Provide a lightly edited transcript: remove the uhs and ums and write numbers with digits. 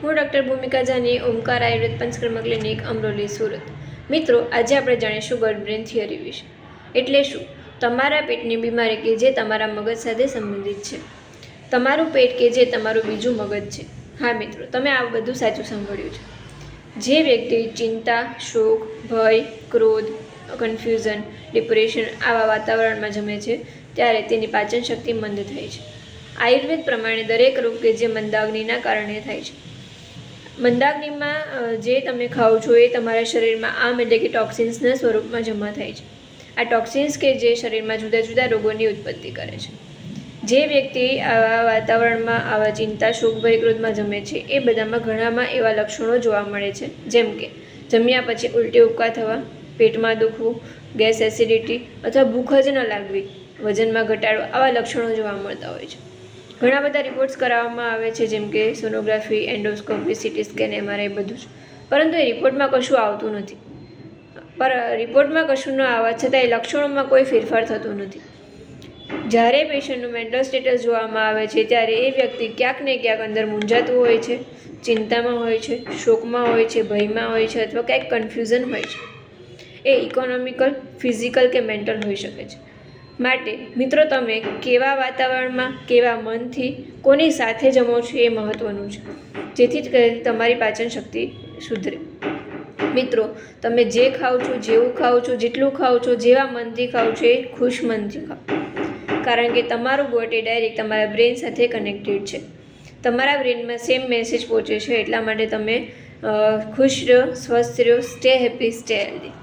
હું ડૉક્ટર ભૂમિકા જાની, ઓમકાર આયુર્વેદ પંચકર્મ ક્લિનિક, અમરોલી, સુરત। મિત્રો, આજે આપણે જાણીશું ગટ બ્રેન થિયરી વિશે। એટલે શું? તમારા પેટની બીમારી કે જે તમારા મગજ સાથે સંબંધિત છે। તમારું પેટ કે જે તમારું બીજું મગજ છે। હા મિત્રો, તમે આ બધું સાચું સાંભળ્યું છે। જે વ્યક્તિ ચિંતા, શોક, ભય, ક્રોધ, કન્ફ્યુઝન, ડિપ્રેશન આવા વાતાવરણમાં જમે છે ત્યારે તેની પાચન શક્તિ મંદ થાય છે। આયુર્વેદ પ્રમાણે દરેક રોગ કે જે મંદાગ્નિના કારણે થાય છે। મંદાગ્નિમાં જે તમે ખાઓ છો એ તમારા શરીરમાં આમ એટલે કે ટોક્સિન્સના સ્વરૂપમાં જમા થાય છે। આ ટોક્સિન્સ કે જે શરીરમાં જુદા જુદા રોગોની ઉત્પત્તિ કરે છે। જે વ્યક્તિ આવા વાતાવરણમાં આવા ચિંતા, શોક, ભય, ક્રોધમાં જમે છે એ બધામાં ઘણામાં એવા લક્ષણો જોવા મળે છે, જેમ કે જમ્યા પછી ઉલટી ઉપકા થવા, પેટમાં દુખવું, ગેસ, એસિડિટી અથવા ભૂખ જ ન લાગવી, વજનમાં ઘટાડો આવા લક્ષણો જોવા મળતા હોય છે। ઘણા બધા રિપોર્ટ્સ કરાવવામાં આવે છે, જેમ કે sonography, endoscopy, CT scan, MRI બધું જ, પરંતુ એ રિપોર્ટમાં કશું આવતું નથી। પર રિપોર્ટમાં કશું ન આવવા છતાં એ લક્ષણોમાં કોઈ ફેરફાર થતો નથી। જ્યારે પેશન્ટનું મેન્ટલ સ્ટેટસ જોવામાં આવે છે ત્યારે એ વ્યક્તિ ક્યાંક ને ક્યાંક અંદર મૂંઝાતું હોય છે, ચિંતામાં હોય છે, શોકમાં હોય છે, ભયમાં હોય છે અથવા ક્યાંક કન્ફ્યુઝન હોય છે। એ ઇકોનોમિકલ, ફિઝિકલ કે મેન્ટલ હોઈ શકે છે। માટે મિત્રો, તમે કેવા વાતાવરણમાં, કેવા મનથી, કોની સાથે જમો છો એ મહત્ત્વનું છે, જેથી તમારી પાચન શક્તિ સુધરે। મિત્રો, તમે જે ખાઓ છો, જેવું ખાઓ છો, જેટલું ખાઓ છો, જેવા મનથી ખાઓ છો એ ખુશ મનથી ખાઓ, કારણ કે તમારું ગોટ એ ડાયરેક્ટ તમારા બ્રેન સાથે કનેક્ટેડ છે। તમારા બ્રેનમાં સેમ મેસેજ પહોંચે છે, એટલા માટે તમે ખુશ રહો, સ્વસ્થ રહો, સ્ટે હેપી, સ્ટે હેલ્ધી।